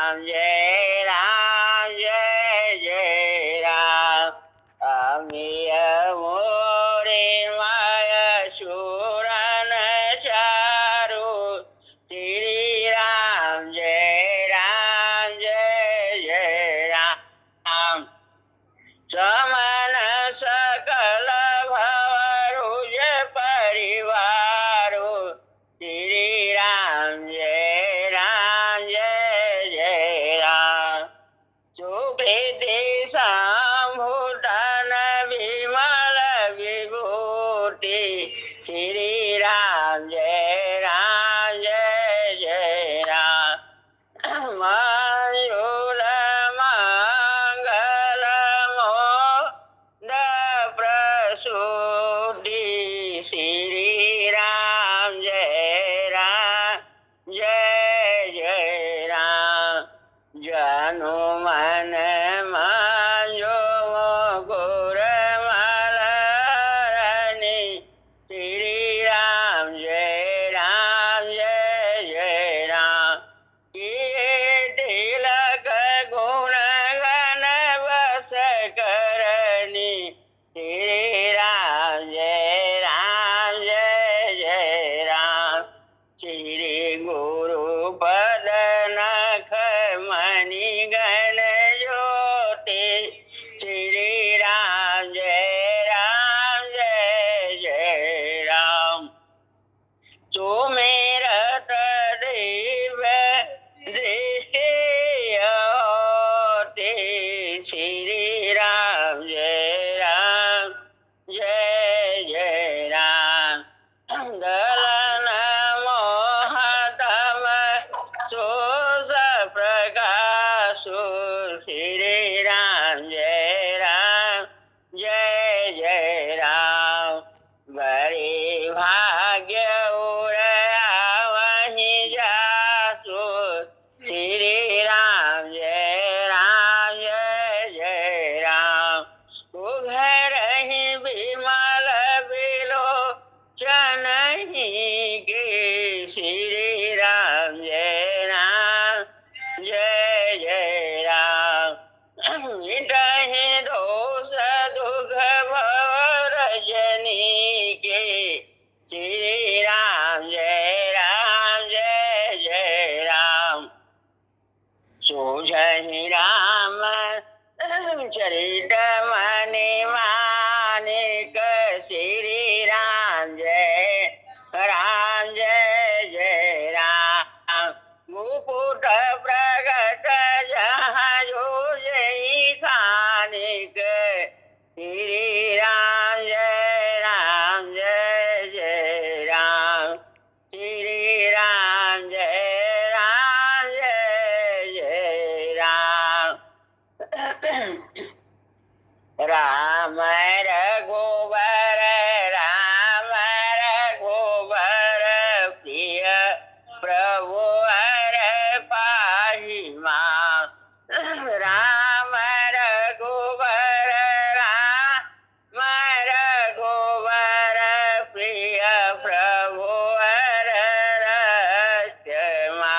राम जय जय राम। अमिय मोरे माय शूरन चारु श्री राम जय जय राम। समन सकल भवरुज परिवारो श्री राम जय राम। सुकृति संभूषण विमल विभूति श्री राम जय राम। मंजूल मंगल मोद प्रसूति श्री राम जय राम। जनु मन मंजो मुकुर मलरनि श्री राम जय राम। तिलक गुण गण बस करनी श्री राम जय राम। श्री गुरु पद नख मणि गण ज्योति श्री राम जय राम। सुमेरत दिव्य दृष्टि होती श्री राम जय राम। दलन मोहतम सोस प्रकाशु श्री राम जय राम। बड़े भाग्य वहीं जासु श्री राम जय राम। उघर ही विमल बिलोचन ही के श्री राम जय राम। मिटहि दोष दुख भव रजनी के श्री राम जय राम। सोझहि राम चरित मनि मानिक श्री राम जय राम। मुकुट प्रगट जहाँ जो जय खानिक श्री राम जय राम। श्री राम जय राम। राम रघुबर प्रिय प्रभु हर पाहि मां। राम रघुबर प्रिय प्रभु हर रक्षमा।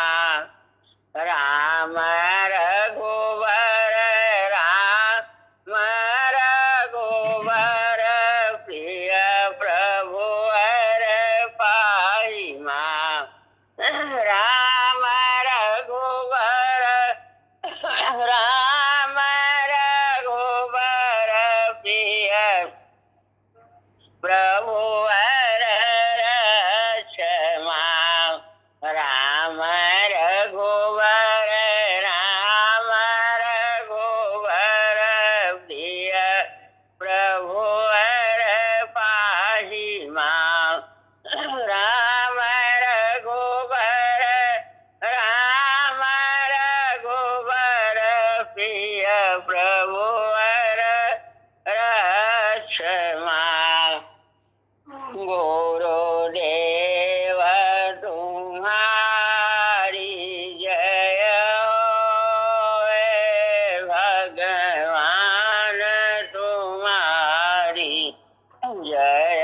राम रघुबर प्रिय प्रभु हर पाहि मां। राम रघुबर प्रिय प्रभु हर रक्षमा। राम रघुबर प्रिय प्रभु हर पाहि मां। राम रघुबर प्रिय प्रभु हर रक्षमा। गुरुदेव तुम्हारी जय होए, भगवान तुम्हारी जय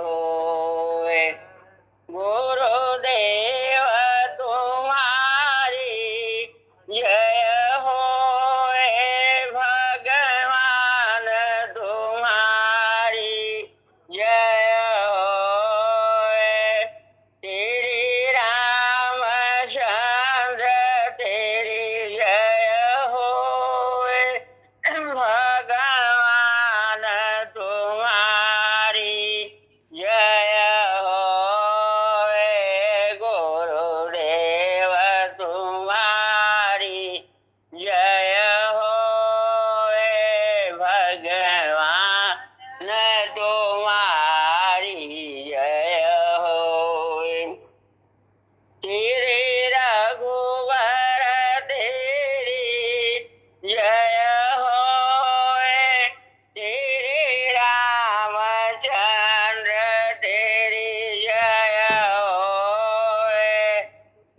होए। गुरुदेव तुम्हारी जय जय होए भगवान तुम्हारी जय होए। तेरे रघुवर तेरी जय होए। तेरे रामचंद्र तेरी जय होए।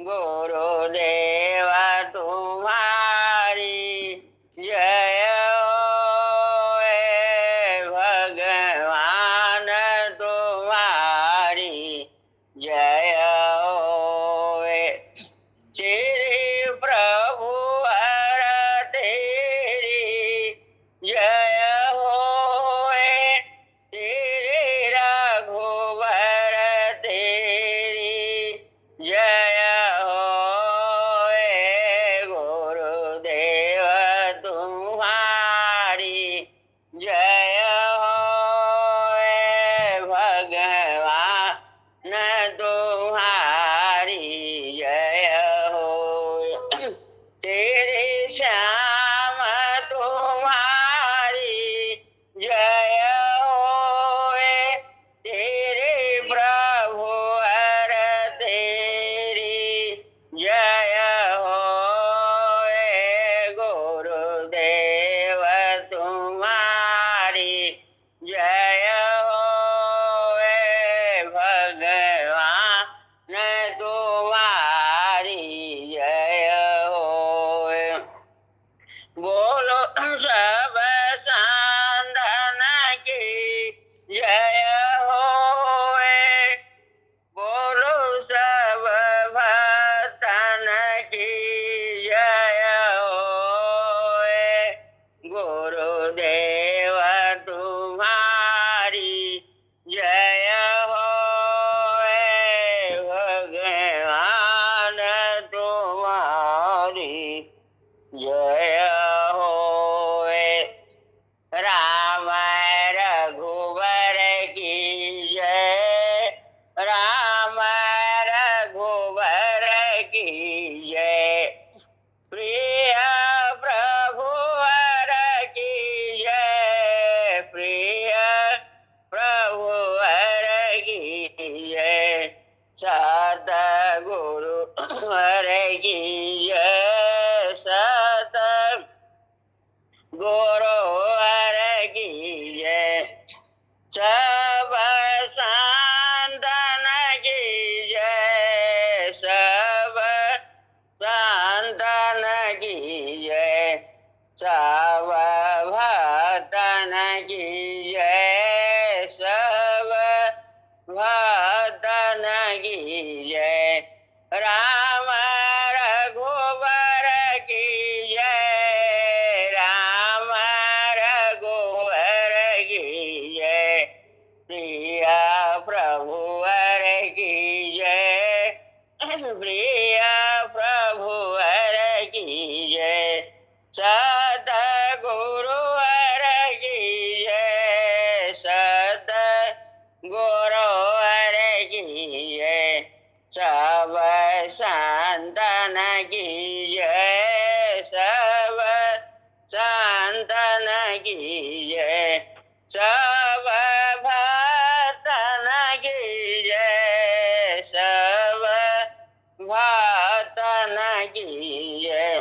गुरुदेव तुम्हारी जय होए। भगवान तुम्हारी जय होए। तेरे प्रभु हर तेरी जय होए। तेरे रघुवर तेरी जय होए। गुरुदेव तुम्हारी जय होए। भगवान तुम्हारी जय होए। तेरे श्याम तुम्हारी जय होए। तेरे प्रभु हर तेरी जय होए। गुरुदेव तुम्हारी जय होए। भगवान तुम्हारी जय होए। बोलो सब सांदन की जय होए। बोलो सब भक्तन की जय होए। गुरुदेव तुम्हारी जय होए। भगवान तुम्हारी जय होए। राम रघुवर की जय। राम रघुवर की जय। प्रिय प्रभुवर की जय। प्रिय प्रभुवर की जय। सतगुरु वर की जय। सतगुरुवर की जय। सब सांदन की जय। सब सांदन की जय। सब भक्तन की जय। सब भक्तन की जय। राम रघुवर की जय। राम रघुवर की जय। प्रिय प्रभुवर की जय। प्रिय प्रभुवर की जय। सतगुरुवर की जय। सतगुरुवर की जय। सब संतन की जय। सब संतन की जय। सब भक्तन की जय। सब भक्तन की जय।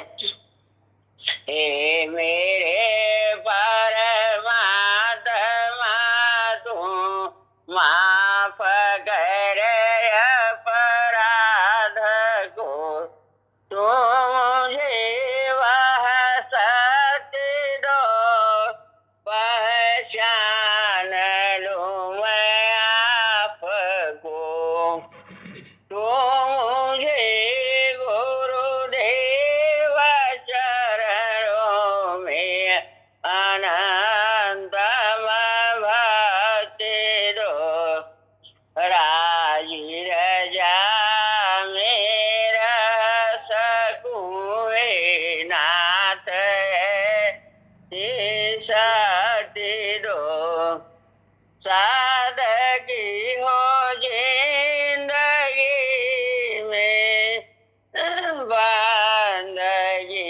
हे मेरे परमात्मा तू माफ कर अपराध को। तू मुझे वह सत्य दो पहचान लूं मैं आपको। तू मुझे गुरुदेव चरणों में अनंतम भक्ति दो। राजी रजा मेरा सकूए नाथ सती दो। सादगी हो जिंदगी में बंदगी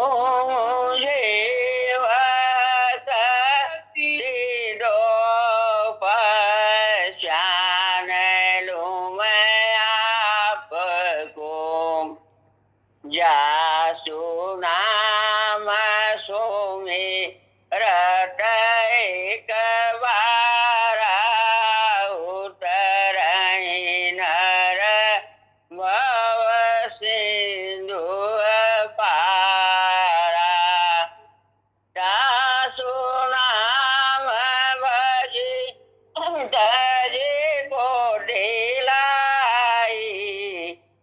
मुझे वह दो पहचान लूं मैं आपको, जासु नाम सुमिरत एक बारा, उतरहि नर भव सिंधु पारा। दासु नाम भजी तजी कोटि लाई,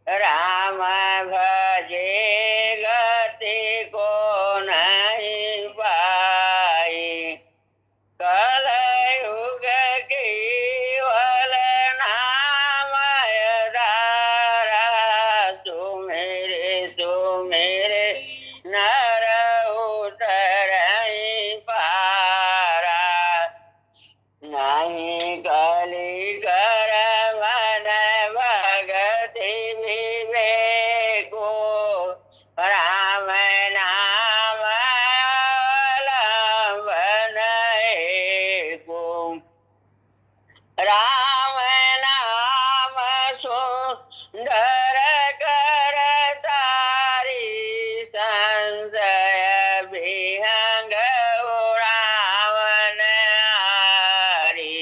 राम भजे गति को नहीं पाई। कलयुग केवल नाम आधारा, सुमिरे सुमिरे नर उतरहि पारा। नहीं कली कर मन भगति विवेको, राम नाम अवलंबन एको। राम नाम सुंदर कर तारी, संशय विहंग रावण हारी।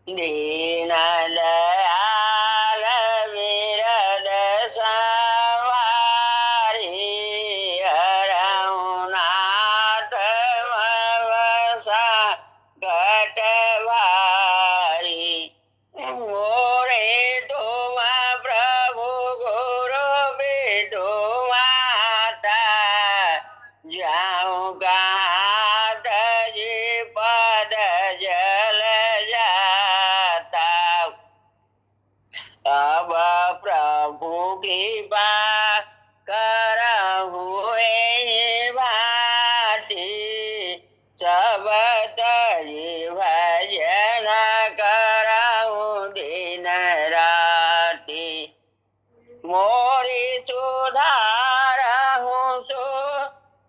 दीन दयाल विरद सवारी, हरहु नाथ मवसा कटवारी। मोरे तुम प्रभु गुरु विदु माता, जाऊं कहाँ तजी पद जल जाता। अब प्रभु की बात करहु एहि भांति, सब तजी भजन करहु दिन राति। मोरी सुधारहु सो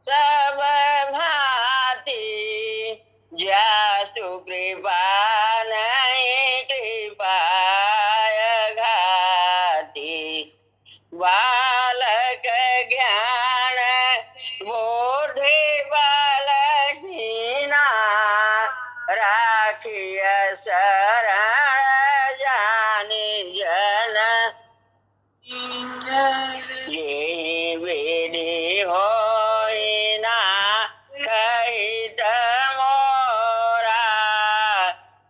सब भांति, जासु कृपा नहीं कृपाय घाति। बालक ज्ञान बुद्धि बलहीना, राखिय शरण जानि जन। ये विधि होई ना कहित मोरा,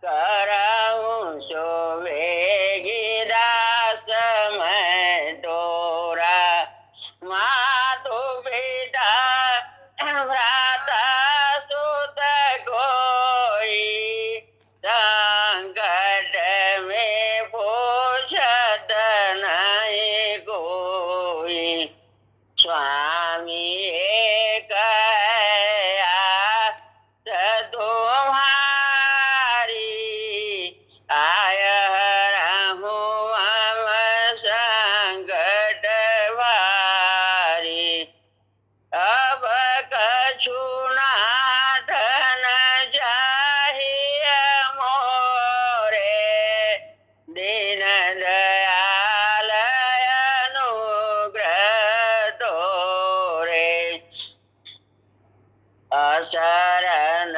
करहु सो वेगी दास मैं तोरा। मातु पिता भ्राता सुत कोई, संकट में पूछत नहीं कोई। स्वामी एक तुम्हारी, आय हरहु मम संकट भारी। अब कछु नाथन चाहिए मोरे, दीन दयाल अनुग्रह तोरे। अशरण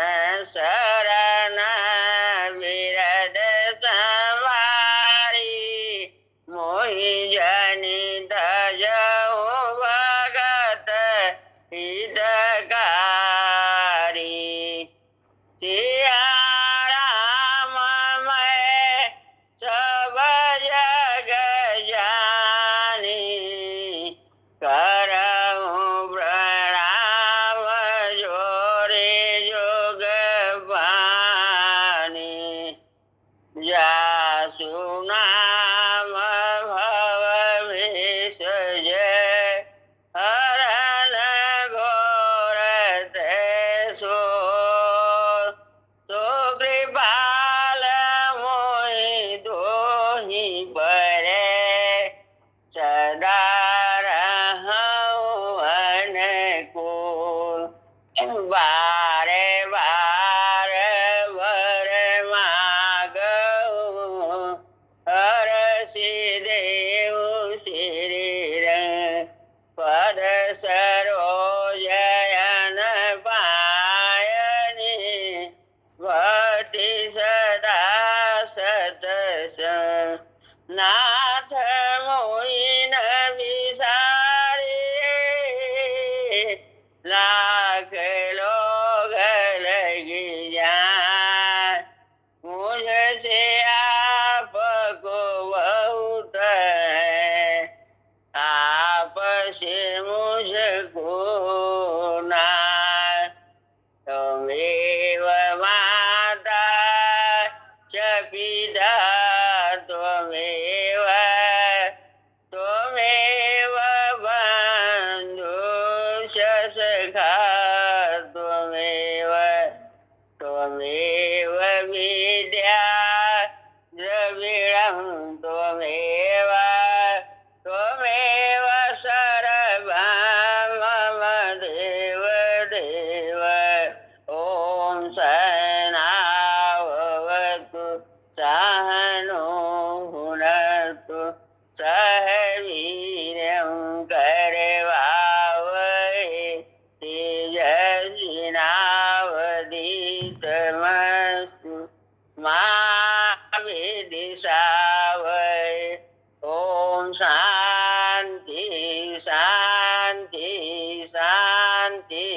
शरण विरद संवारी, मोहि जनि तजहु भगत हितकारी। सिया राम मैं सब जग जानी, करहु प्रणाम जोरे जोग बानी। जासु नाम भव विसर्ज, हरन घोर सो। तो कृपाल मोहि दोहि परे, सदा रहूं अन पद सरोजयन पायनी भक्ति सदा सतस नाथ मोइन विसारे लाख लोग लगी जाए मुझसे आपको बहुत है आप से मुझको ना त्वमेव माता च पिता त्वमेव त्वमेव बन्धुश्च सखा त्वमेव त्वमेव विद्या द्रविणं त्वमेव त्वमेव सर्वं मम देव देव ॐ सहनावतु सहनो भुनक्तु सह वीर्यं करवावहै तेजस्विनावधीतमस्तु मा विद्विषावहै ओम शांति शांति शांति।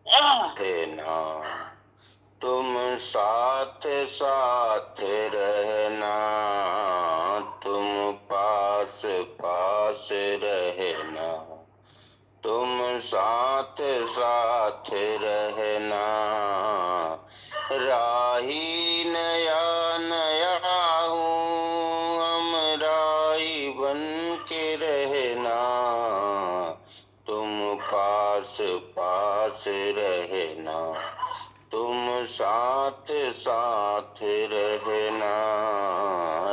रहना तुम साथ साथ रहना, तुम पास पास रहना, तुम साथ साथ रहना, राही नया नया हूँ हम राही बन के रहना, तुम पास पास रहना, तुम साथ साथ रहना,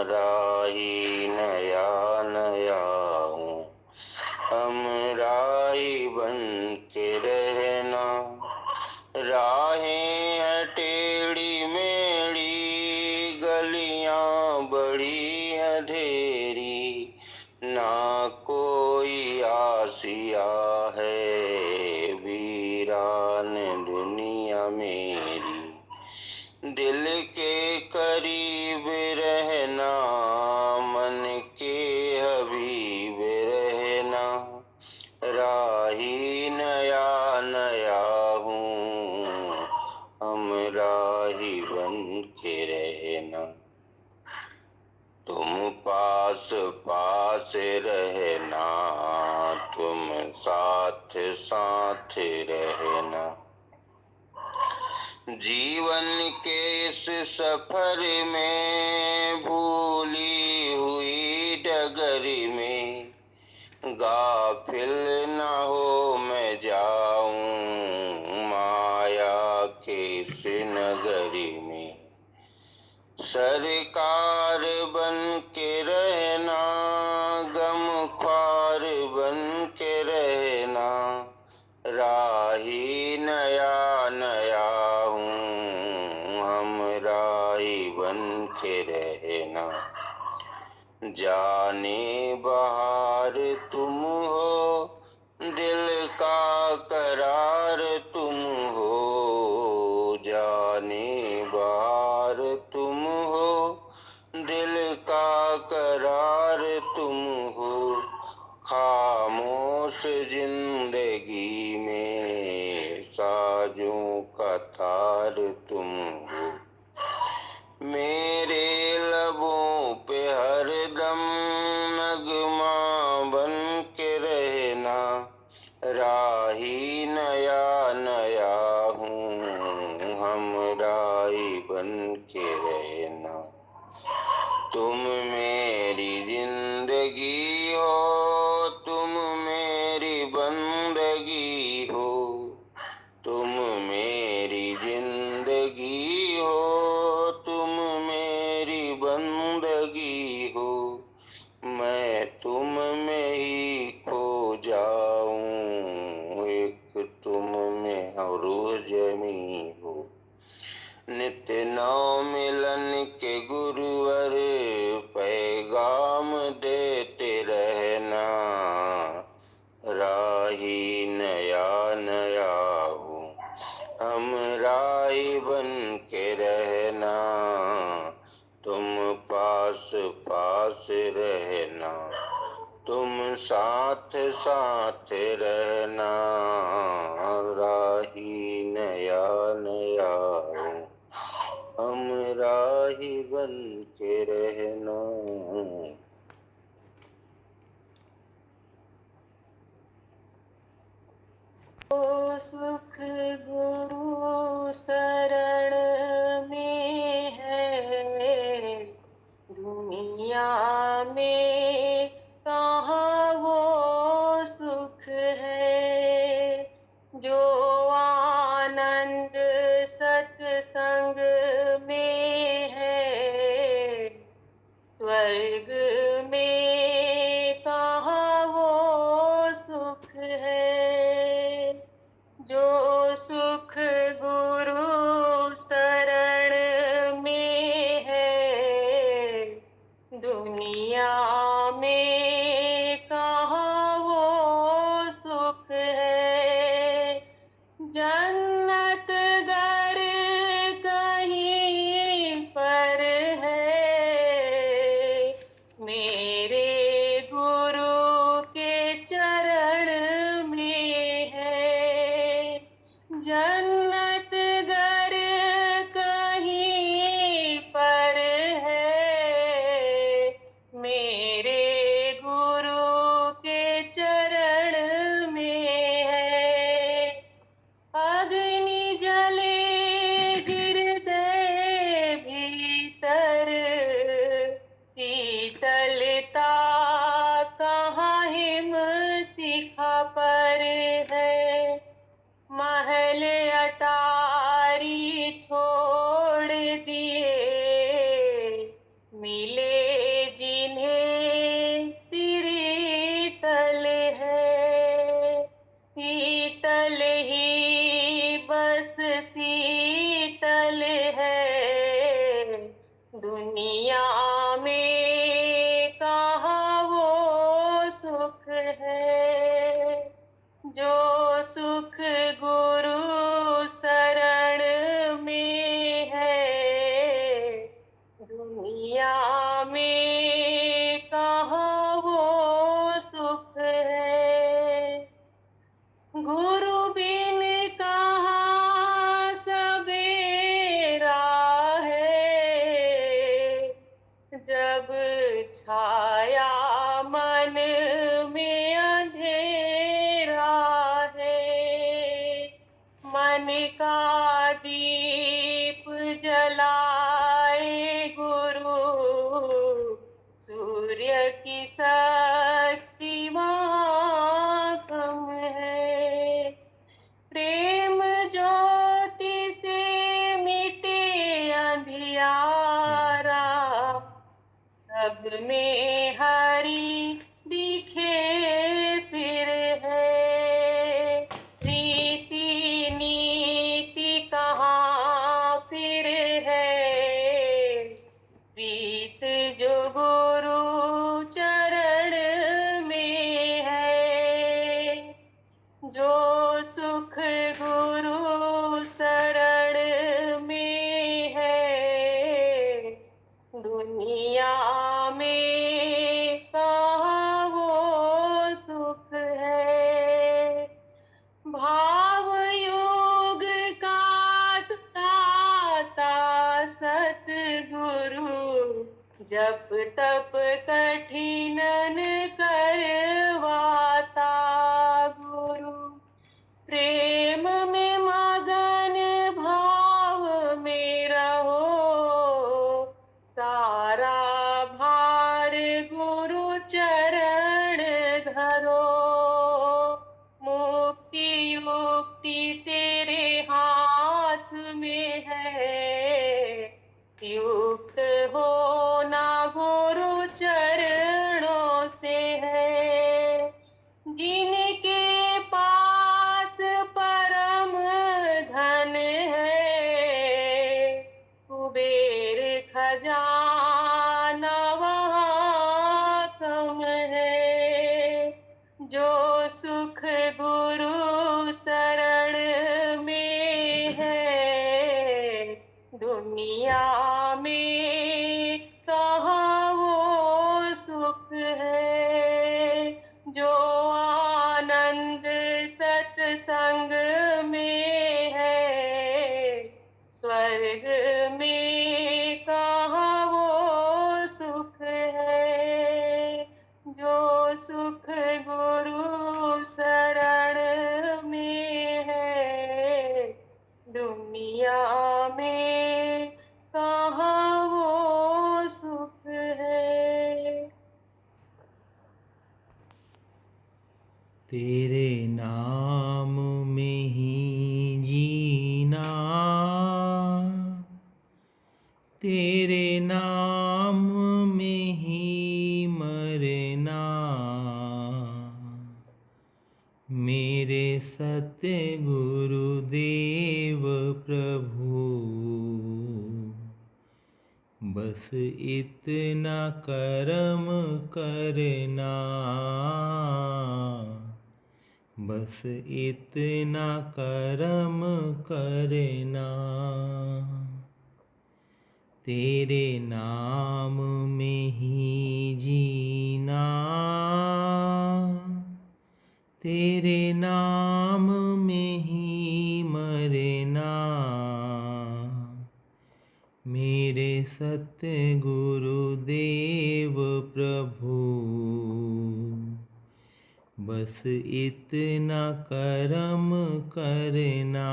राही नया नया हूँ हम राही बन के रहना, राहें है टेढ़ी मेढ़ी गलियां बड़ी अंधेरी, ना कोई आसिया है वीरान दुनिया मेरी, दिल के करीब रहना, मन के हबीब रहना, राही नया नया हूँ हम राही बन के रहना, तुम पास पास रहना, तुम साथ साथ रहना, जीवन के इस सफर में भूली हुई डगर में गाफिल न हो मैं जाऊं माया के इस नगरी में, सरकार बन के रहना, गम ख्वार बन के रहना, राही नया नया हूँ हम राही बन के रहना, जाने बहार तुम हो दिल का करार तुम हो, जाने बहार तुम हो दिल का करार तुम हो, खामोश जिंदगी में साजों का तार तुम हो, मेरे लबों पे हरदम नगमा बन के रहना, राही नया नया हूँ हम राही बन के रहना, तुम मेरी जिंदगी हो तुम मेरी बंदगी हो, तुम मेरी जिंदगी हो तुम मेरी बंदगी हो, मैं तुम में ही खो जाऊं एक तुम में रूह जमी हो, नित्य नौ मिलन के गुरुवर पैगाम देते रहना, साथ साथ रहना, राही नया नया हम राही बन के रहना। सुख गुरु शरण में है, दुनिया में कहाँ वो सुख है। जो आनंद सत्संग में है, स्वर्ग में कहाँ वो सुख है। जो सुख गुरु शरण में है, दुनिया में कहाँ वो सुख है। जन्नत गर कहीं पर है, मेरे गुरु के चरण में है। जन्नत गर कहीं पर है, मेरे गुरु के चरण में है। अग्नि जले हृदय भीतर, शीतलता कहाँ हिम शिखा पर है। महल अटारी छोड़ दिए, मिले जिन्हें शीतल है। शीतल ही बस शीतल है, दुनिया में कहाँ वो सुख है। जो सुख गुरु शरण में है, दुनिया में कहाँ वो सुख है। गुरु बिन कहाँ सवेरा है, जब छाया मन में अंधेरा है। मन का दीप जलाए गुरु, सूर्य की शक्ति वहाँ कम है। प्रेम ज्योति से मिटे अंधियारा, सब में हरि दिखे फिर है। रीति नीति कहाँ फिर है, प्रीत जो गुरु चरण में है। जो सुख गुरु शरण में है, दुनिया में कहाँ वो सुख है। भाव योग का दाता सतगुरु, जप तप कठिनन करवाता गुरु। प्रेम में मगन भाव में रहो, सारा भार गुरु चरण धरो। मुक्ति युक्ति तेरे हाथ में है, युक्त होना गुरु चरणों से है। जिनके पास परम धन है, कुबेर खजाना वहाँ कम है। सत्संग में है, स्वर्ग में कहाँ वो सुख है। जो सुख गुरु शरण में है, दुनिया में कहाँ वो सुख है। तेरे नाम में ही जीना, तेरे नाम में ही मरना, मेरे सत्य गुरुदेव प्रभु, बस इतना कर्म करना, बस इतना कर्म करना। तेरे नाम में ही जीना, तेरे नाम में ही मरना, मेरे सत्य गुरुदेव प्रभु, बस इतना कर्म करना,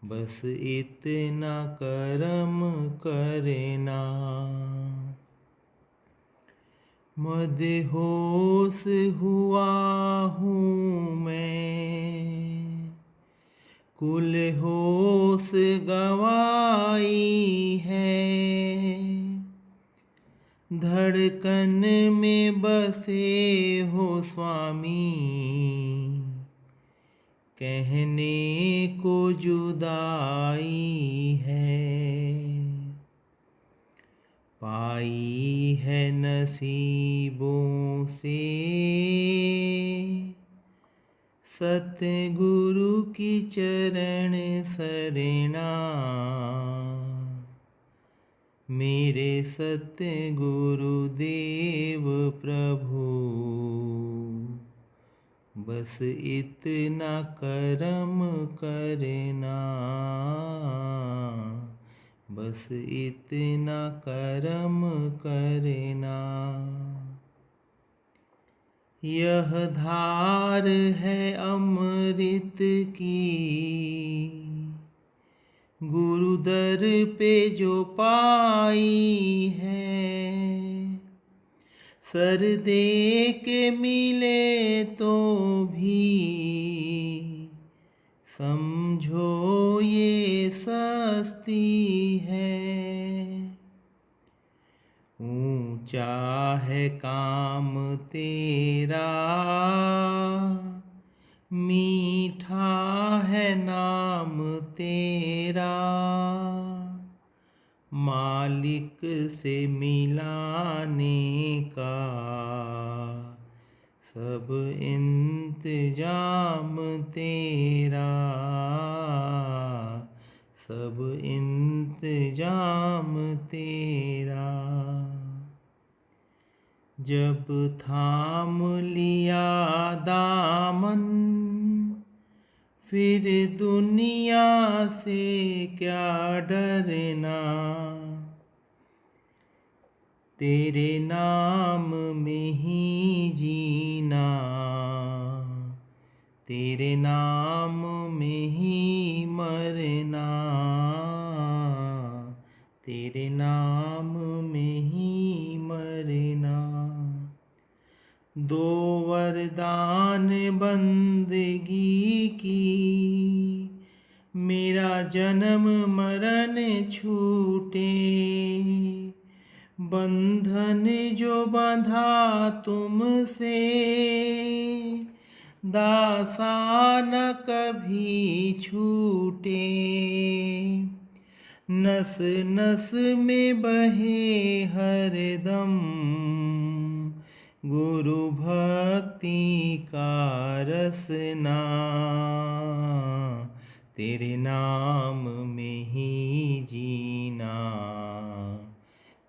बस इतना कर्म करना। मदहोश हुआ हूँ मैं, कुल होश गवाई है, धड़कन में बसे हो स्वामी, कहने को जुदाई है, पाई है नसीबों से सतगुरु की चरण सरणा, मेरे सत्य गुरुदेव प्रभु, बस इतना कर्म करना, बस इतना कर्म करना। यह धार है अमृत की, गुरुदर पे जो पाई है, सर दे के मिले तो भी समझो ये सस्ती है। ऊंचा है काम तेरा, मीठा है नाम तेरा, मालिक से मिलाने का सब इंतजाम तेरा, सब इंतजाम तेरा। जब थाम लिया दामन, फिर दुनिया से क्या डरना, तेरे नाम में ही जीना, तेरे नाम में ही मरना, तेरे नाम में ही मरना। दो वरदान बंदगी की, मेरा जन्म मरण छूटे, बंधन जो बंधा तुमसे, दासा न कभी छूटे, नस नस में बहे हरदम गुरु भक्ति का रसना, तेरे नाम में ही जीना,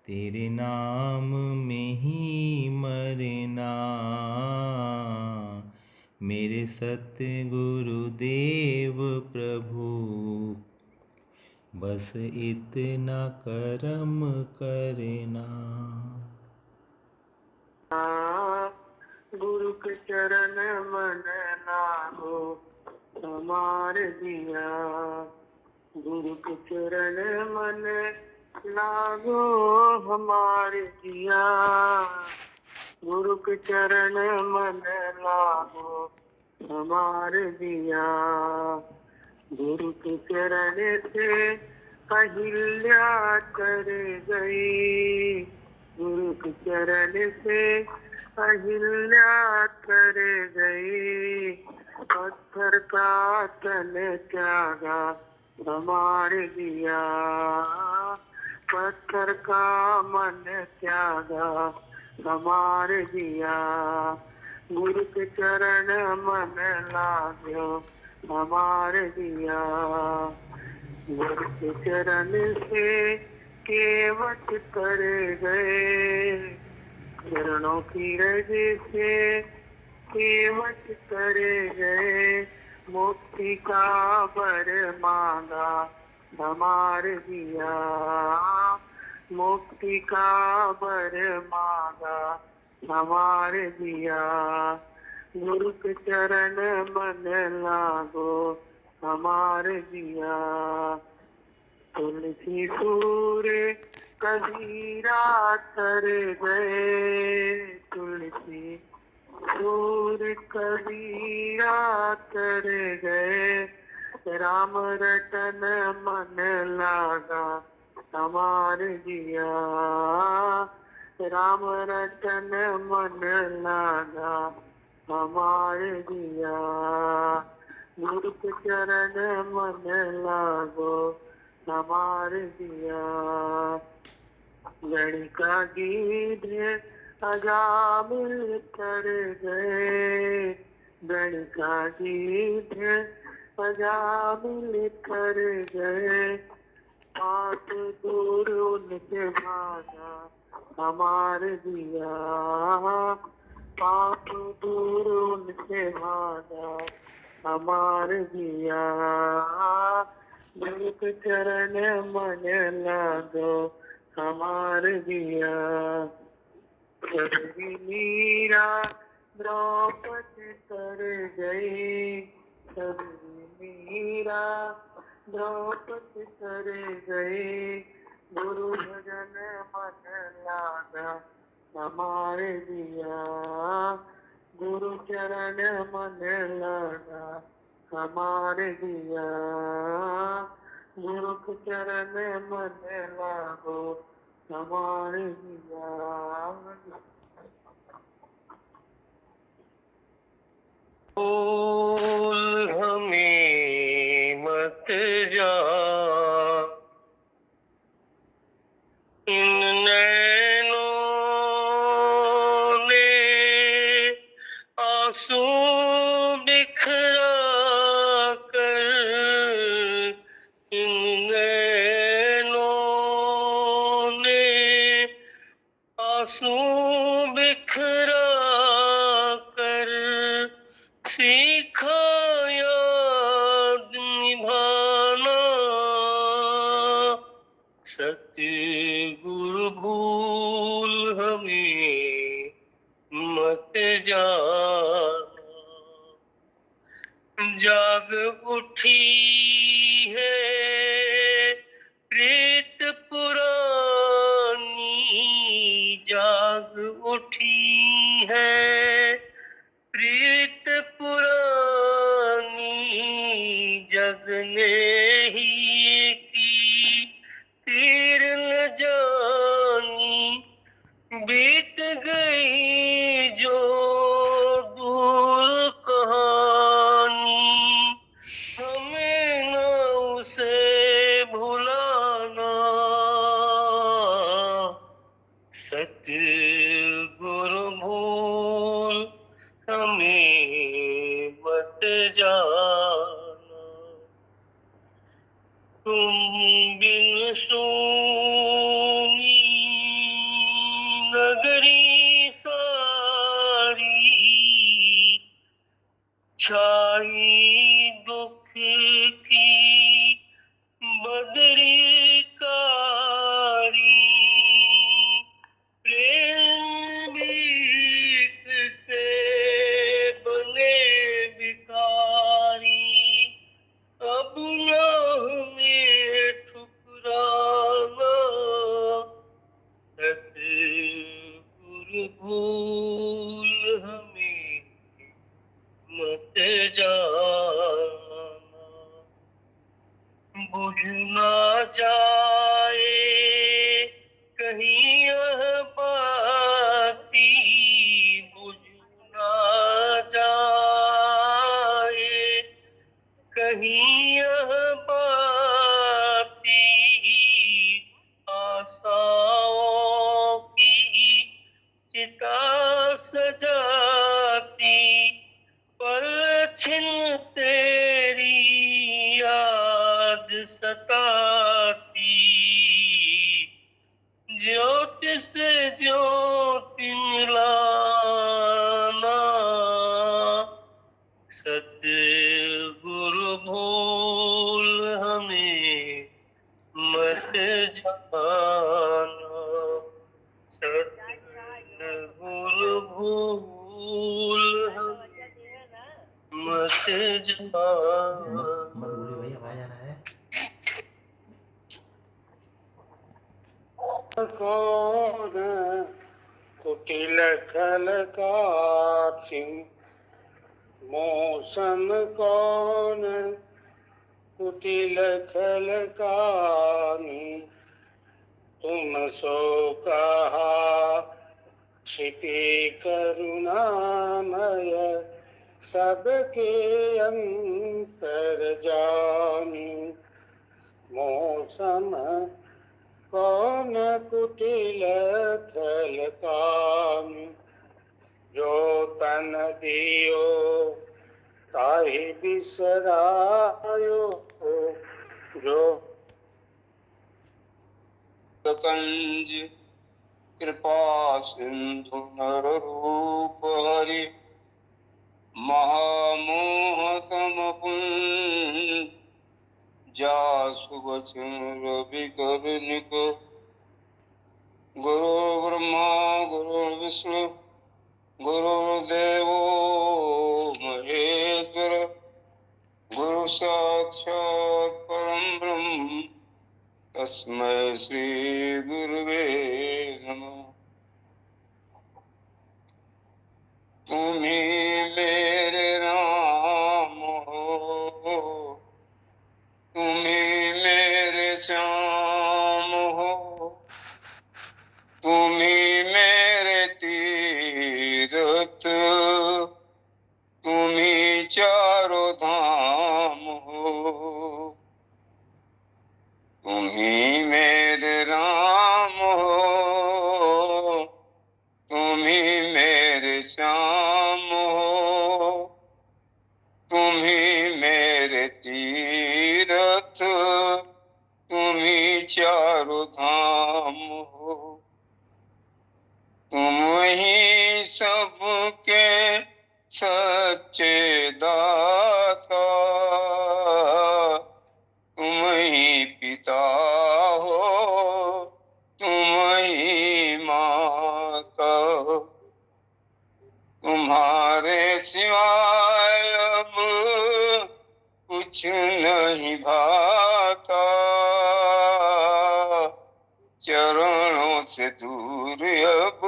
तेरे नाम में ही मरना, मेरे सत्य गुरुदेव प्रभु। बस इतना करम करना। गुरु के चरण मन लागो हमार दिया। गुरु के चरण मन लागो हमार दिया। गुरु के चरण मन लागो हमार दिया। गुरु के चरण से अहिल्या कर गई। गुरु के चरण से अहिल्या कर गई। पत्थर का तन त्यागा हमार दिया। पत्थर का मन त्यागा हमार दिया। गुरु के चरण मन लाग्यो हमार दिया। गुरु के चरण से केवट कर गए। चरणों की रज से केवट कर गए। मुक्ति का वर मांगा हमार दिया। मुक्ति का वर मांगा हमार दिया। गुरु के चरण मन लागो हमार दिया। तुलसी सूर्य कबीरा तर गए। तुलसी सूर्य कबीरा तर गए। राम रतन मन लागा हमार दिया। राम रतन मन लागा हमार दिया। गुरु के चरण मन लागो हमार दिया। गणिका गीधे अजामिल कर गए। गणिका गीधे अजामिल कर गए। पाप दूर उनसे भागा हमार दिया। पाप दूर उनसे भागा हमार दिया। गुरु के चरण मन लागो हमार दिया। कभी मीरा द्रौपदी तर गई। कभी मीरा द्रौपदी तर गई। गुरु भजन मन लागा हमार दिया। गुरु चरण मन लागा हमार दिया। गुरु के चरण मन लागो हमार दिया। बोल हमें मत जा इन नैनों ने आंसू बिखरा कर। इन नैनों ने आंसू बिखरा कर सीखा याद निभाना। सत्य गुरु भूल हमें मत जाना। जाग उठी है प्रीत पुरानी। जाग उठी है प्रीत पुरानी। जगने ही की तीर न जानी। बीत गई जो दूर कहानी। हमें न उसे भुलाना। सत्य गुरु भूल हमें मत जाना। छाई दुख की बदरी कारी, प्रेम बीतते बने भिखारी, अब न हमें ठुकराना, सतगुरु भूल हमें मत जाना। बुझ ना जाए कहीं यह बाती, बुझ ना जाए कहीं यह बाती, आशाओं की चिता सजाती, पर छिन तेरी याद सताती, ज्योति से ज्योति मिलाना, सतगुरु भूल हमें मत जाना, सतगुरु भूल हमें मत जाना। भाई आवाज आ रहा है। कौन कुटिल खलकाती, मौसम कौन कुटिल खलकानी, तुम सो कहा छिपी करुणामय, सबके अंतर जानी, मौसम कौन कुटिल खलकानी, जो तन दियो ताहि बिसरायो, जो कंज कृपा सिंधु नर रूप हरि, महामोह समपुन जासु वचन रवि कर निक, गुरु ब्रह्मा गुरु विष्णु गुरुदेवो महेश्वर, गुरु साक्षात् परम ब्रह्म तस्मै श्री गुरुवे नमः। तुम्ही मेरे राम हो, तुम्ही मेरे श्याम हो, तुम्ही मेरे तीरथ, तुम्ही चारों धाम हो, तुम्ही मेरे राम हो, तुम्ही मेरे श्याम हो, तुम्ही मेरे तीरथ, तुम्ही चारों धाम हो, तुम ही सबके सच्चे दाता, तुम ही पिता हो, तुम ही माता, तुम्हारे सिवाय अब कुछ नहीं भाता, चरणों से दूर अब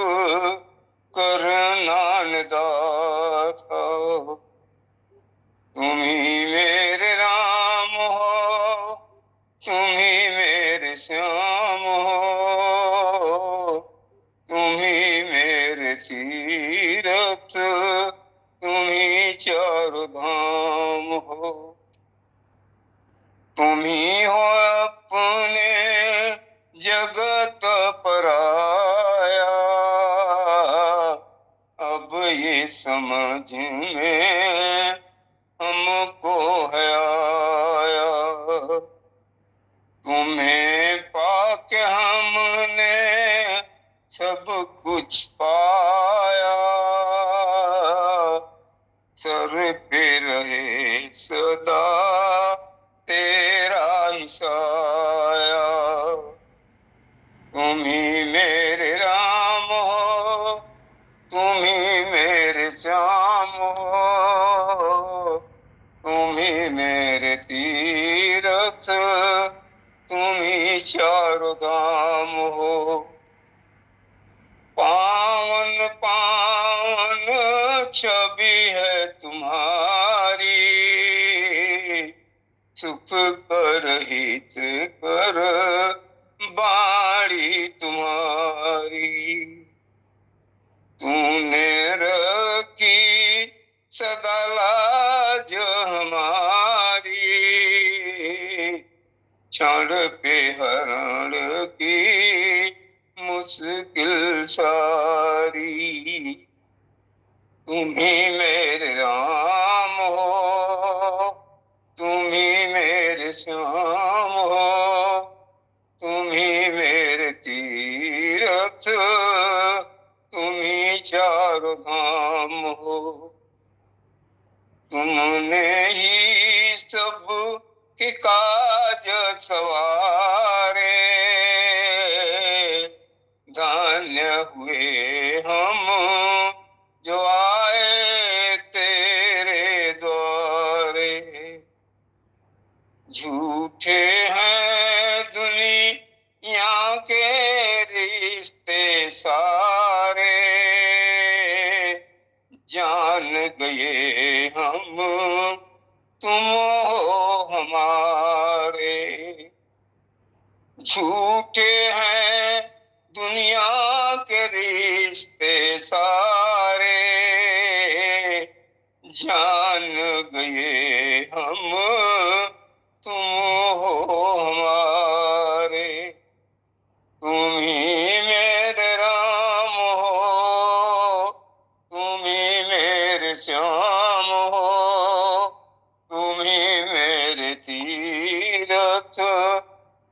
करना न दाता, तुम ही मेरे राम हो, तुम ही मेरे श्याम हो, तुम ही मेरे तीरथ, तुम ही चारों धाम हो, तुम ही हो अपने जगत पराया, अब ये समझ में हमको है आया, तुम्हें पाके हमने सब कुछ पाया, सर पे रहे सदा तेरा ही साया। तुम ही मेरे राम हो, तुम ही मेरे श्याम हो, तुम ही मेरे तीरथ, तुम ही चारों धाम हो। पावन पावन छवि है तुम्हारी, सुख कर हित कर बाणी तुम्हारी। तूने रखी सदा लाज हमारी, क्षण पे हरण की मुश्किल सारी। तुम ही मेरे राम हो, तुम ही मेरे श्याम हो, तुम ही मेरे तीरथ, तुम ही चारों धाम हो। तुमने ही सब के काज सवारे, धन्य हुए हम जो आए तेरे द्वारे। झूठे हैं दुनिया के रिश्ते सारे, जान गए हम तुम हो हमारे। झूठे हैं दुनिया के रिश्ते सारे, जान गए हम तुम हो हमारे। तुम ही मेरे राम हो, तुम ही मेरे श्याम हो, तुम ही मेरे तीरथ,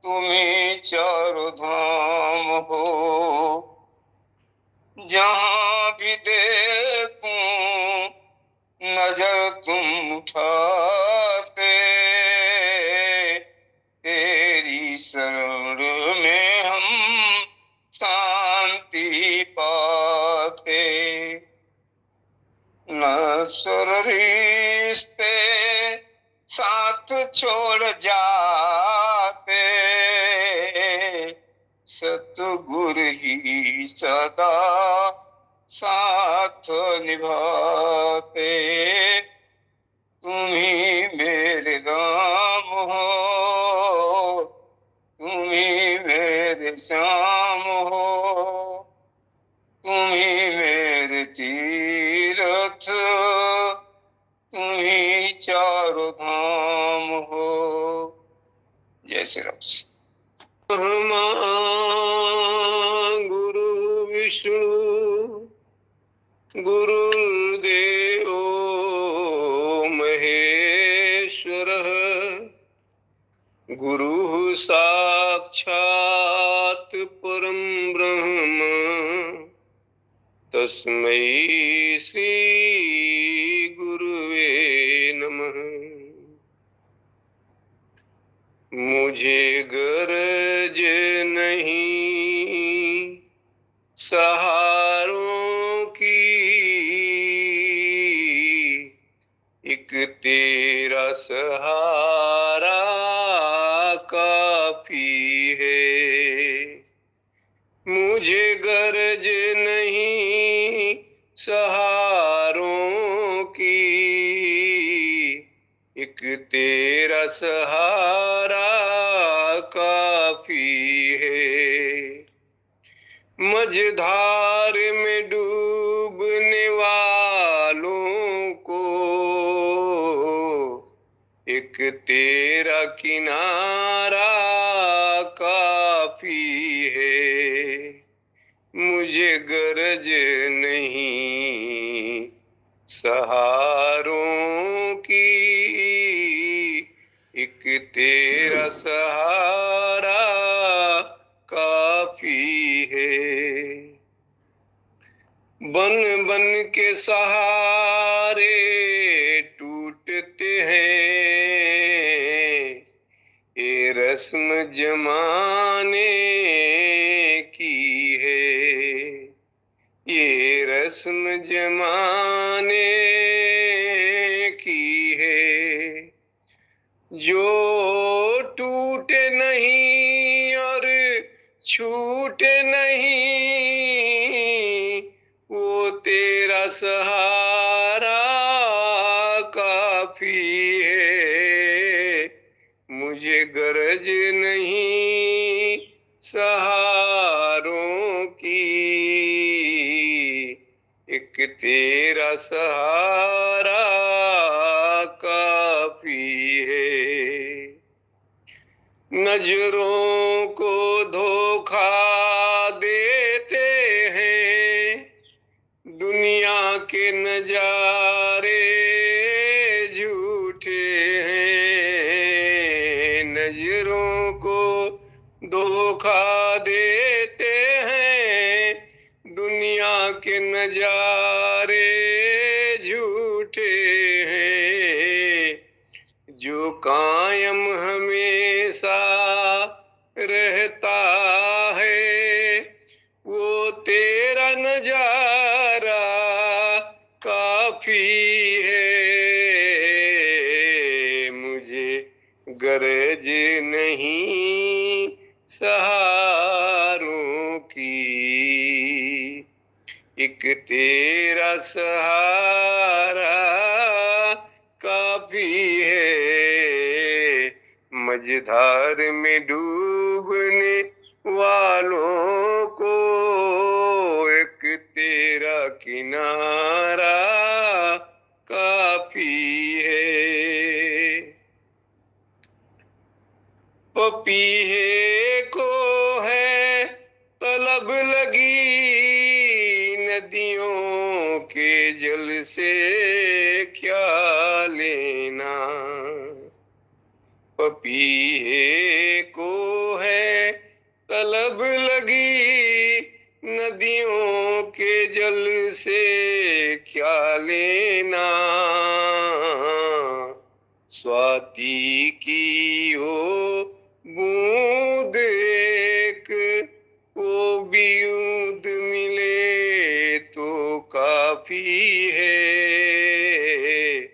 तुम ही चारों धाम हो। जहाँ भी देखूं नजर तुम उठाते, तेरी शरण में हम शांति पाते। नश्वर रिश्ते साथ छोड़ जाते, सतगुरु ही सदा साथ निभाते। तुम ही मेरे राम हो, तुम ही मेरे श्याम हो, तुम ही मेरे तीरथ, तुम ही चारों धाम हो। जय श्री राम। ब्रह्मा गुरु विष्णु गुरुर्देव महेश्वरः, गुरुः साक्षात् परं ब्रह्म, तस्मै श्री गुरुवे नमः। मुझे गरज नहीं सहारों की, एक तेरा सहारा काफी है। मुझे गरज नहीं सहारों की, एक तेरा सहारा काफी है। मझधार में डूबने वालों को एक तेरा किनारा काफी है। मुझे गरज नहीं सहारों की, एक तेरा सहारा काफी है। बन बन के सहारे हैं, ये रस्म जमाने की है, ये रस्म जमाने की है। जो टूटे नहीं और छूटे नहीं, वो तेरा सहारा काफी है। मुझे गरज नहीं सहारों की, एक तेरा सहारा काफी है। नजरों को धोखा देते हैं, दुनिया के नजारे झूठे हैं। नजरों को धोखा देते हैं, दुनिया के नजारे झूठे हैं। जो कायम हमेशा रहता है, वो तेरा नजारा काफी है। मुझे गरज नहीं सहारों की, एक तेरा सहारा काफी है। मझधार में डूबने वालों को एक तेरा किनारा काफी है। पपीहे को है तलब लगी नदियों के जल से क्या लेना। पपीहे को है तलब लगी नदियों के जल से क्या लेना। स्वाति की हो बूंद एक, वो बूंद मिले तो काफी है।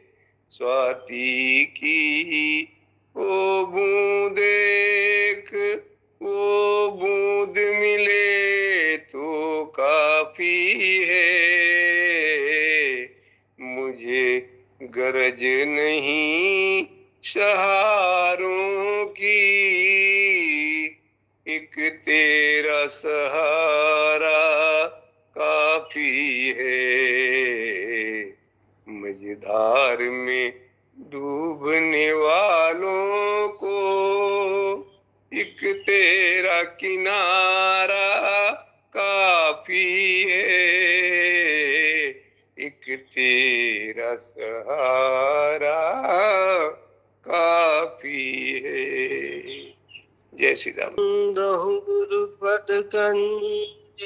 स्वाति की वो बूंद एक, वो बूंद मिले तो काफी है। मुझे गरज नहीं सहारों की, एक तेरा सहारा काफी है। मझधार में डूबने वालों को एक तेरा किनारा काफी है। एक तेरा सहारा काफी है। जय श्री राम। गुरु पद कंज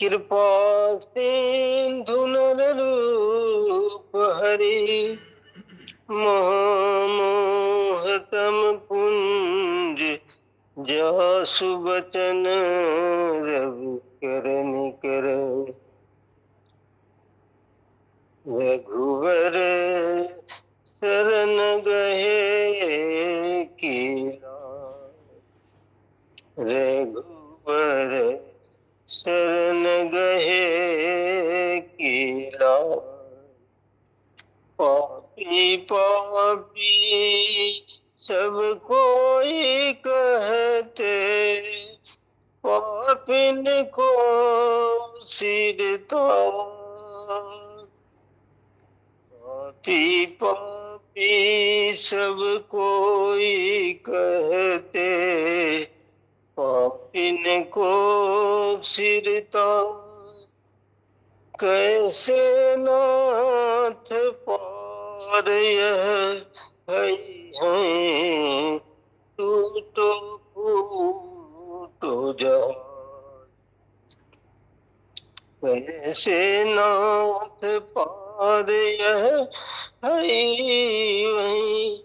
कृपा सिंधु नर रूप हरि, मोहतम पुंज जासु बचन रवि करनि कर। रघुवर शरण गहे कीला, रघुवर शरण गहे कीला। पापी पापी सब कोई कहते, पापिन को सिर तार। पापी पापी सब कोई कहते, पापिन को सिर तार। कैसे नाथ पार यह है, तू तो जा। कैसे नाथ पार पार यह है वहीं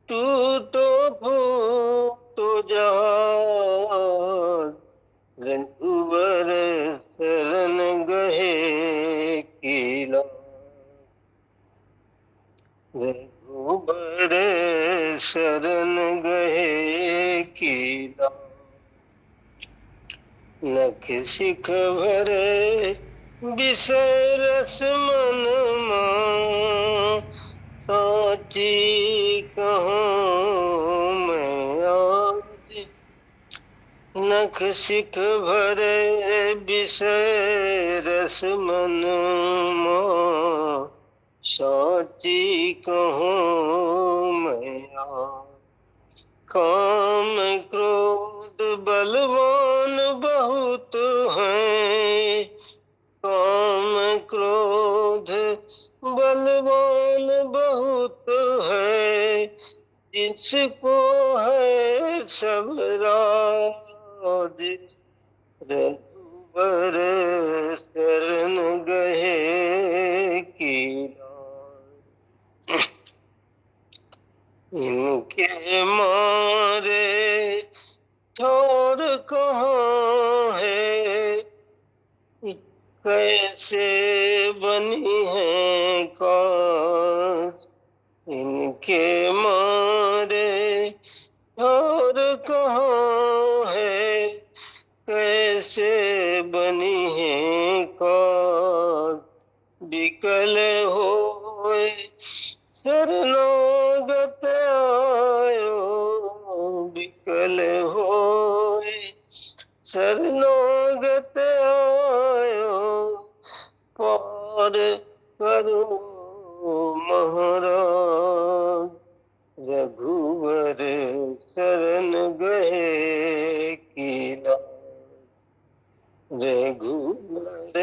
टूटो फूटो जहान रघुबर शरण गहे कीला रघुबर शरण गहे कीला नख सिख भरे विषय रस मन मां साची कहूँ मैं आज नख सिख भरे विषय रस मन मां साची कहूँ मैं आज काम क्रोध बलवान बहुत हैं काम क्रोध बलवान बहुत है जिसको है सब राज रघुबर शरण गहे कीला इनके मारे ठौर कहाँ है कैसे बनी है काज इनके मारे ठौर कहाँ है कैसे बनी है काज विकल होए शरणागत आयो विकल होए शरणागत आयो पार करो महाराज रघुवर शरण गए कीला रघुवर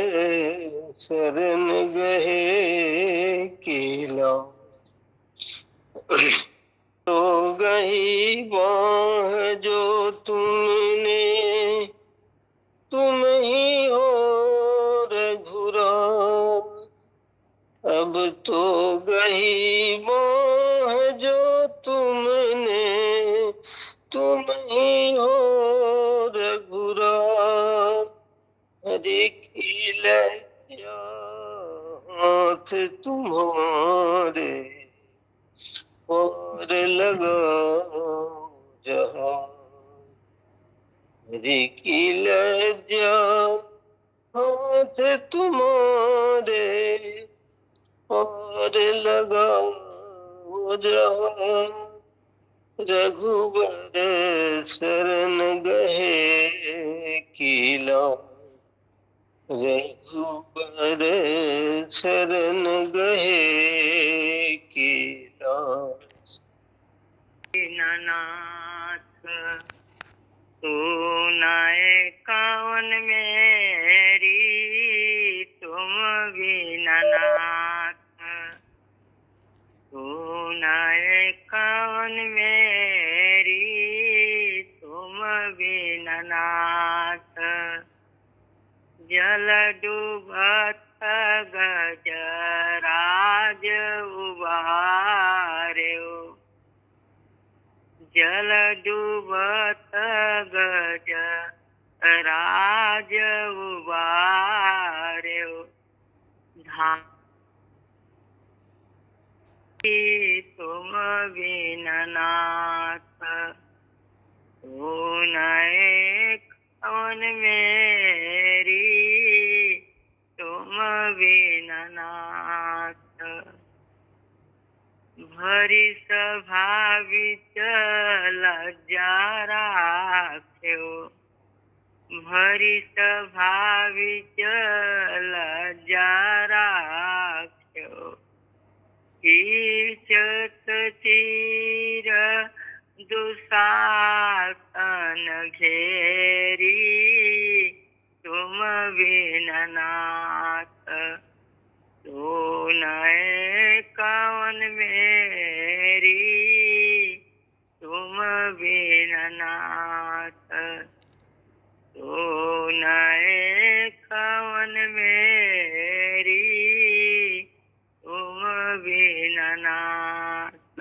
शरण गए कीला तो गई बाह जो तुमने तुम ही हो रघुराज अब तो गई बाह जो तुमने तुम ही हो रघुराज हरि की लज्जा हाथ तुम्हारे और लगाओ जहाँ हरि की लज्जा हाथ तुम्हारे और लगाओ जहाँ रघुबर शरण गहे कीला रघुबर शरण गहे कीला दीननाथ तू नाए कावन मेरी तुम दीननाथ तू नाए कावन मेरी तुम दीननाथ जल डूबत गजराज उबार्यो जल डूबत गजराज उबार्यो तुम दीननाथ तू नए कवन मेरी तुम दीननाथ भरी सभा विच लज्जा राख्यो भरी सभा विच लज्जा राख्यो कीचत चीर दुसातन घेरी तुम दीननाथ तू नए कावन मेरी तुम दीननाथ तू नए कावन मेरी दीननाथ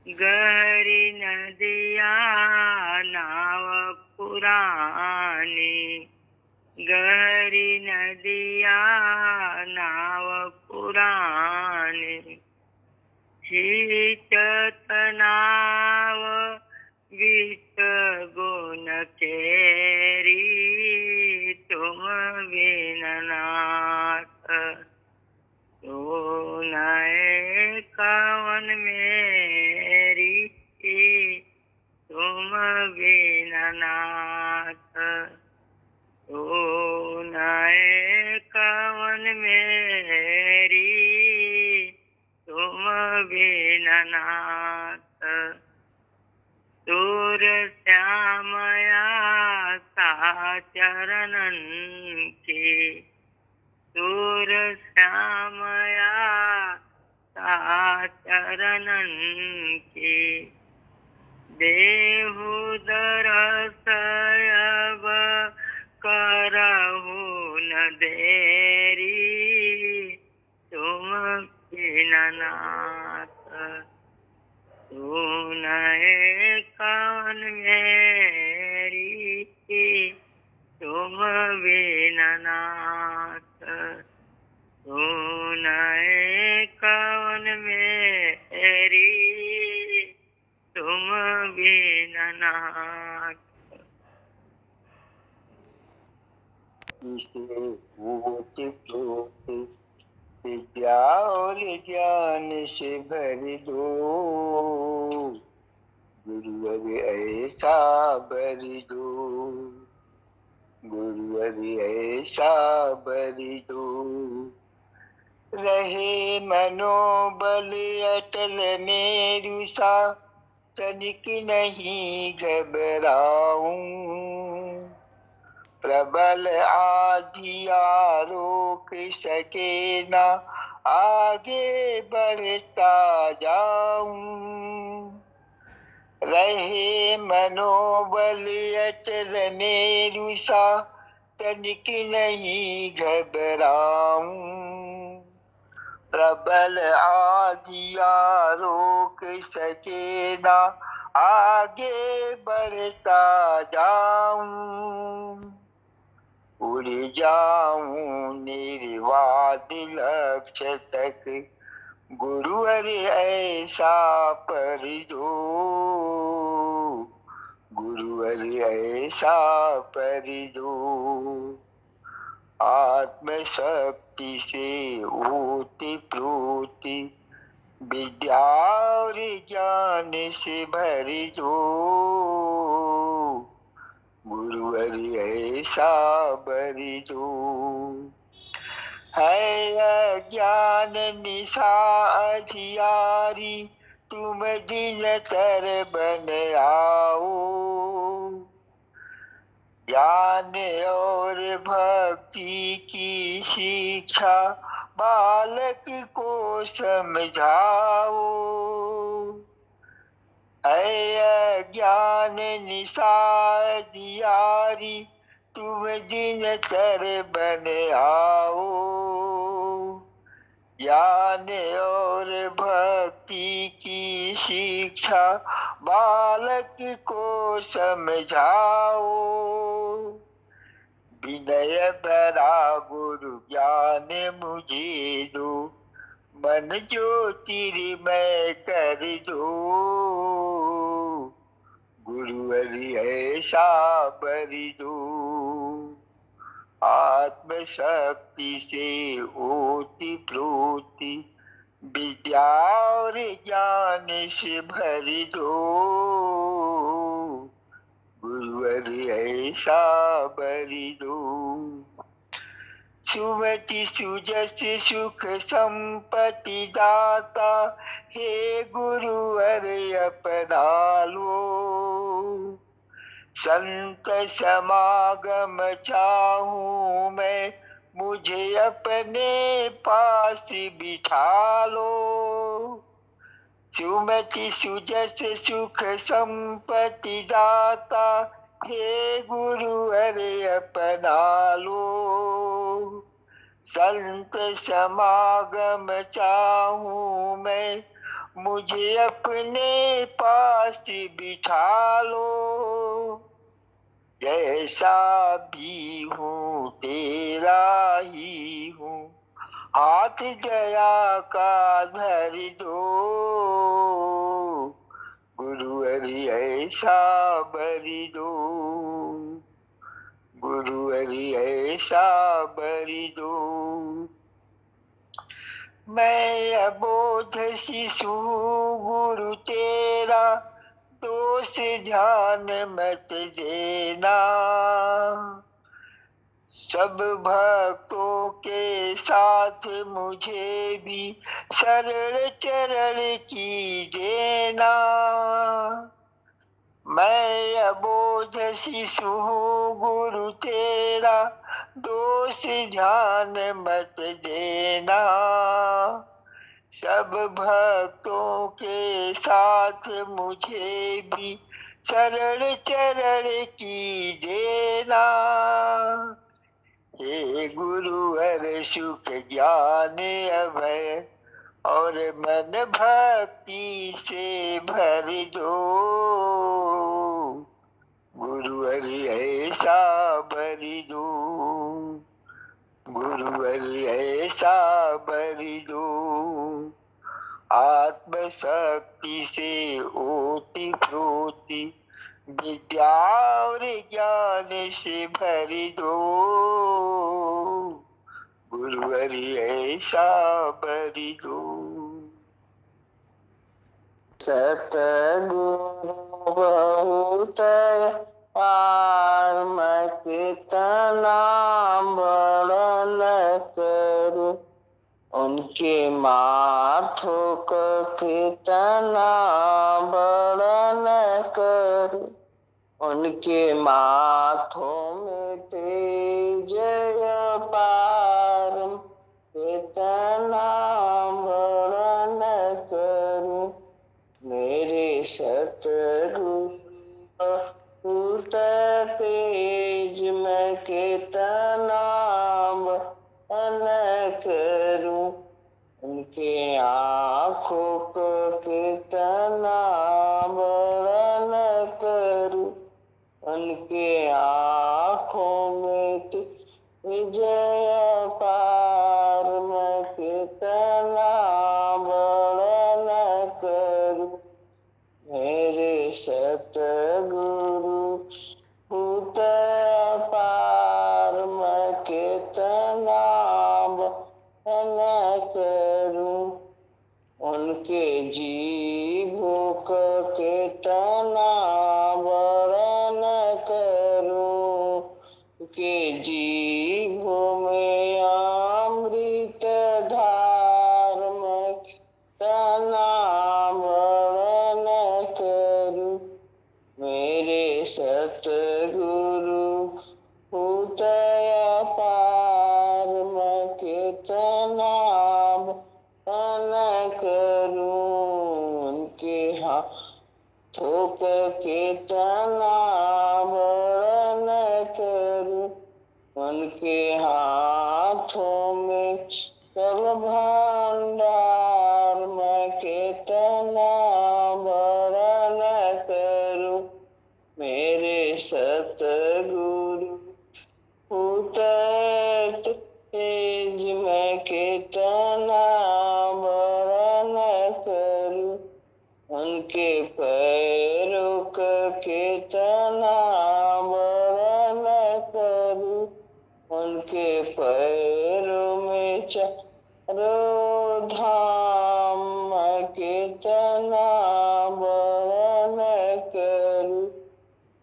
गहरी नदिया नाव पुरानी गहरी नदिया नाव पुरानी शीतत नाव विष गुण केरी तुम बिन नाथ तो नए कवन मेरी तुम बिन नाथ तो नए कवन मेरी तुम बिन नाथ दूर श्यामया सा चरणन की दूर श्यामया सा चरणन की देहु दरसयब करहु न देरी तुम बिन नाथ तू नए कवन मेरी तुम बिन नाथ तू नए कवन मेरी तुम बिन नाथ विद्या और ज्ञान से भर दो गुरुवर ऐसा भर दो गुरुवर ऐसा भर दो रहे मनोबल अटल मेरु सा तनिक नहीं घबराऊं प्रबल आधिया रोक सके ना आगे बढ़ता जाऊं रहे मनोबल अचल मेरु सा तनिक नहीं घबराऊं प्रबल आधिया रोक सके ना आगे बढ़ता जाऊं उड़ जाऊं निर्वाद लक्ष्य तक गुरुवर ऐसा पर दो गुरुवर ऐसा पर दो आत्मशक्ति से ओति प्रोति विद्या और ज्ञान से भर दो गुरुवर ऐसा भर दो है अज्ञान निशा अधियारी तुम दिल कर बन आओ ज्ञान और भक्ति की शिक्षा बालक को समझाओ है ज्ञान निशा दियारी तुम दिन कर बन आओ ज्ञान और भक्ति की शिक्षा बालक को समझाओ विनय भरा गुरु ज्ञान मुझे दो मन ज्योतिर्मय कर दो गुरुवर ऐसा बर दो आत्मशक्ति से ओति प्रोति विद्या और ज्ञान से भर दो गुरुवर ऐसा बर दो सुमति सुजस सुख संपत्ति दाता हे गुरुवर अपना लो संत समागम चाहूं मैं मुझे अपने पास बिठा लो सुमति सुजस सुख संपत्ति दाता हे गुरुवर अपना लो संत समागम चाहूं मैं, मुझे अपने पास बिठा लो। जैसा भी हूँ तेरा ही हूँ, हाथ दया का धर दो। गुरुहरि ऐसा बरि दो, गुरुहरि ऐसा बरि दो। मैं अबोध शिशु गुरु तेरा, दोष ध्यान मत देना। सब भक्तों के साथ मुझे भी शरण चरण की देना। मैं अबोध शिशु हूँ गुरु तेरा, दोष ध्यान मत देना। सब भक्तों के साथ मुझे भी शरण चरण की देना। हे गुरुवर सुख ज्ञान अभय, और मन भक्ति से भर दो। गुरुहरि ऐसा बरि दो, गुरुहरि ऐसा बरि दो। आत्मशक्ति से ओति प्रोति, विद्या और ज्ञान से भर दो। गुरुहरि ऐसा बरि दो। सतगुरु बहुत पारम कितना वर्णन करूं, उनके माथों का कितना वर्णन करूं। उनके माथों में तेज अपार कितना वर्णन करूं। मेरे सतगुरु तेज में कितना वर्णन करूं। उनके आँखों को कितना वर्णन करूं। उनके आँखों में विजय पार में कितना वर्णन करूं। मेरे सतगुरु भूत पार में कितना वर्णन करूं। उनके जीवों को कितना वर्णन करूं। के जीवों में अमृत धार में कितना वर्णन करूं। मेरे सतगुरु भूत पार में कितना वर्णन करूं। उनके हाथों का कितना वर्णन करूं। उनके हाथों में सब भंडार में कितना वर्णन करूं। मेरे सतगुरु भूत तेज में कितना वर्णन करूं। उनके पैरों का कितना वर्णन करूं। उनके पैरों में चारों धाम में कितना वर्णन करूं।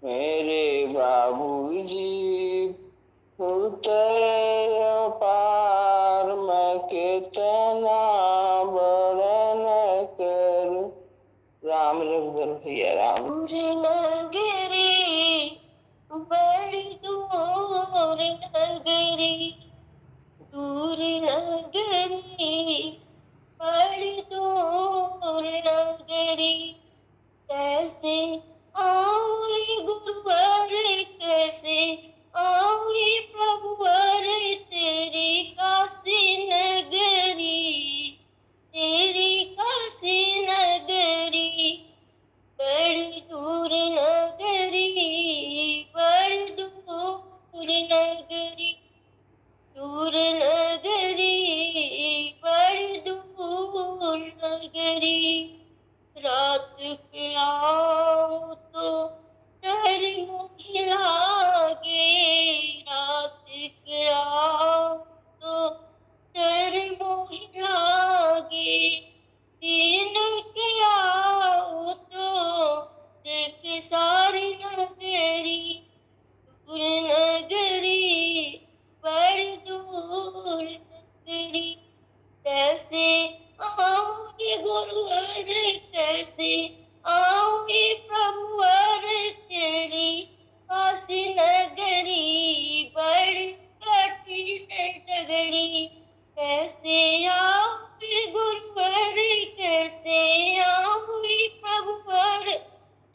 मेरे बाबूजी भूत पार में कितना वर्णन करूं। राम रघुबर भैया राम। दूर नगरी बड़ी दूर नगरी, दूर नगरी बड़ी दूर नगरी। कैसे आऊँ गुरुवर, कैसे आऊँ प्रभुवर तेरी काशी। कैसे आऊं हे प्रभुवर तेरी काशी नगरी, बड़ी कठिन डगरी। कैसे आऊं हे गुरुवर, कैसे आऊं हे प्रभुवर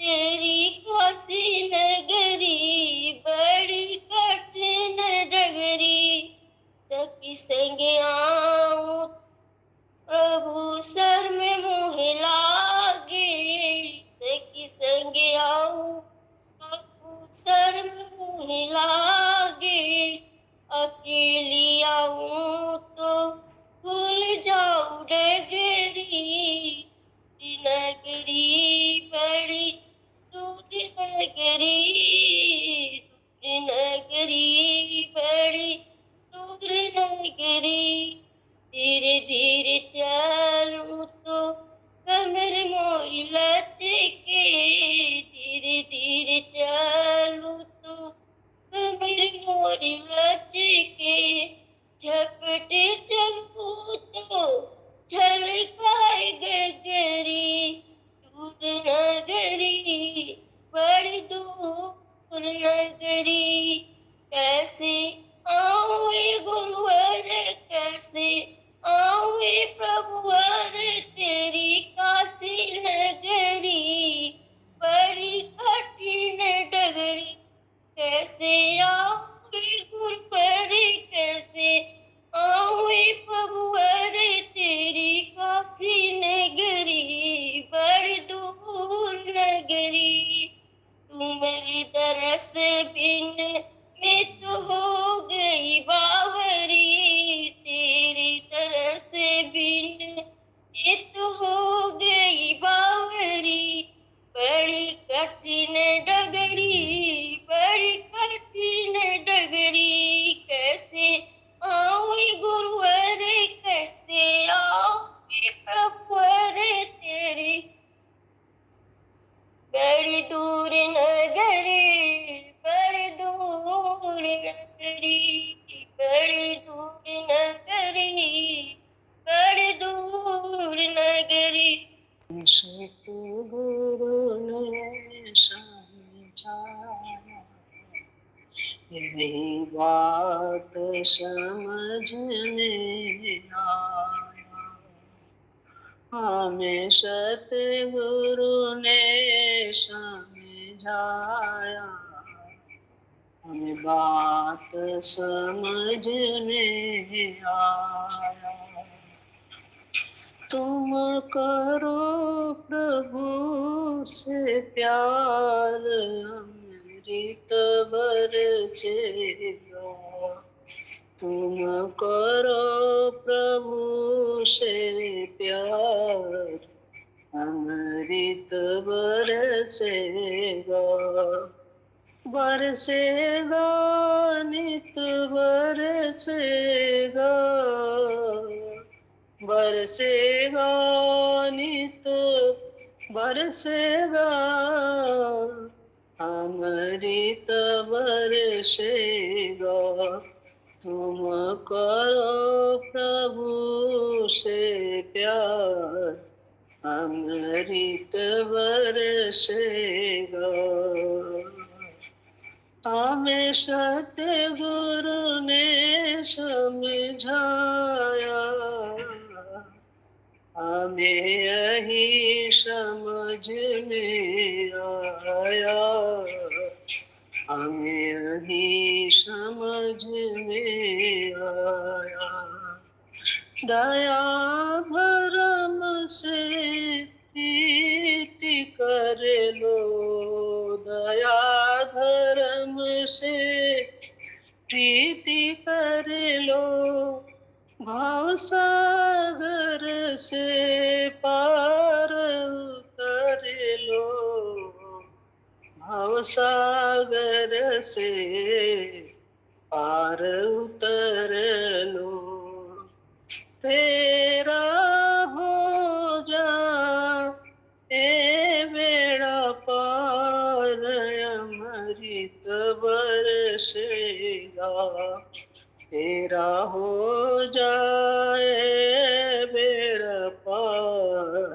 तेरी काशी नगरी, बड़ी कठिन डगरी। सखी संगे आऊं प्रभु सर में मोह लागे, सखी संगे आऊं प्रभु सर में मोह लागे। अकेली आऊं तो भूल जाऊं डगरी, नगरी बड़ी दूर नगरी, दूर नगरी बड़ी दूर नगरी। धीरे धीरे चलूं तो कमर मोरी लचके, धीरे धीरे चलूं तो कमर मोरी लचके। झपटे चलूं तो झलकाए गगरी, दूर नगरी बड़ी दूर नगरी। कैसे आऊं हे गुरुवर, कैसे आऊं हे प्रभुवर तेरी काशी नगरी, बड़ी कठिन डगरी। कैसे आऊं हे गुरुवर, कैसे आऊं हे प्रभुवर तेरी काशी नगरी, बड़ी दूर नगरी। तू मेरी तरस बिन मैं तो हो गई बावरी, तेरी तरस बिन मैं तो हो गई बावरी। बड़ी कठिन डगरी, बड़ी कठिन डगरी। कैसे आऊं हे गुरुवर, कैसे आऊं हे प्रभुवर तेरी बड़ी दूर नगरी, बड़ी दूर नगरी, बड़ी दूर नगरी, बड़ी दूर नगरी। सतगुरु ने समझाया, यही बात समझ में आया। हमें सतगुरु ने समझाया, हमें बात समझ में आया। तुम करो प्रभु से प्यार, अमृत बरसेगा। तुम करो प्रभु से प्यार, अमृत बरसेगा। बरसेगा नित बरसेगा, बरसेगा नित बरसेगा। अमृत बरसेगा। तुम करो प्रभु से प्यार, अमृत बरसेगा। हमें सतगुरु ने समझाया, हमें यही समझ में आया, हमें यही समझ में आया। दया भरम से प्रीति कर लो, दया धर्म से प्रीति कर लो। भाव सागर से पार उतर लो, भाव सागर से पार उतर लो। तेरा हो जा ए बेड़ा पार, अमृत बरसेगा। तेरा हो जाए बेड़ा पार,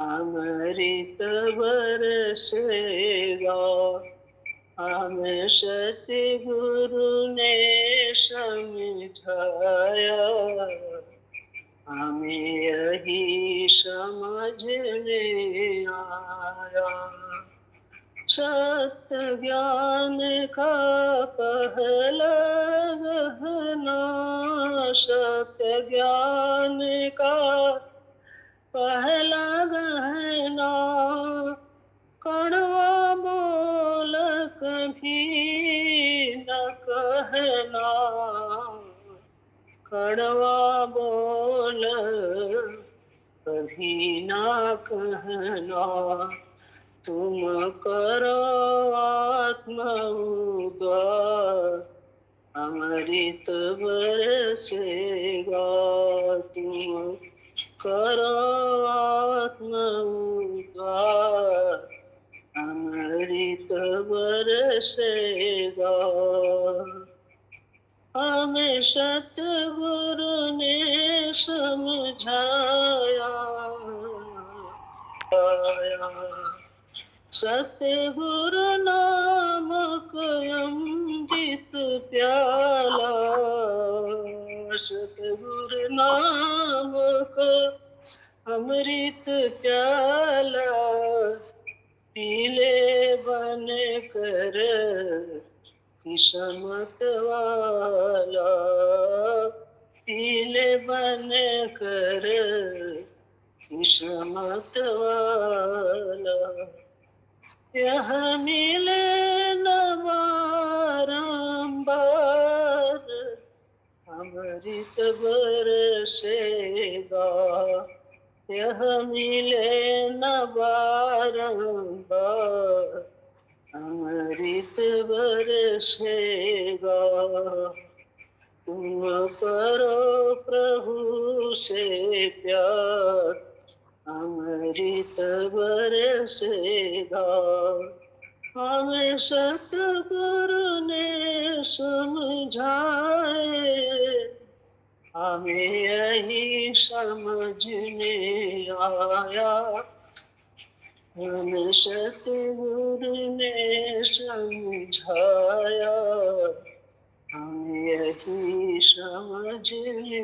अमृत अमृत बरसेगा। हमें सतगुरु ने समझाया, हमें यही समझ में आया। सत्य ज्ञान का पहला गहना, सत्य ज्ञान का पहला गहना, कड़वा बोल कभी न कहना, कड़वा बोल कभी ना कहना। तुम करो आत्मा उद्धार, अमृत बरसेगा। तुम करो आत्मा उद्धार, अमृत बरसेगा। हमें सतगुरु ने समझाया, सतगुरु नामक अमृत प्याला, सतगुरु नामक अमृत प्याला, पीले बन कर किस्मत वाला, पीले बन कर किस्मत वाला। यह मिले न बारंबार, अमृत बरसेगा। यह मिले न बारंबार, अमृत बरसेगा। तुम करो प्रभु से प्यार, अमृत बरसेगा। हमें सतगुरु ने समझाए, हमें यही समझ में आया। हमें सतगुरु ने समझाया, हमें यही समझ में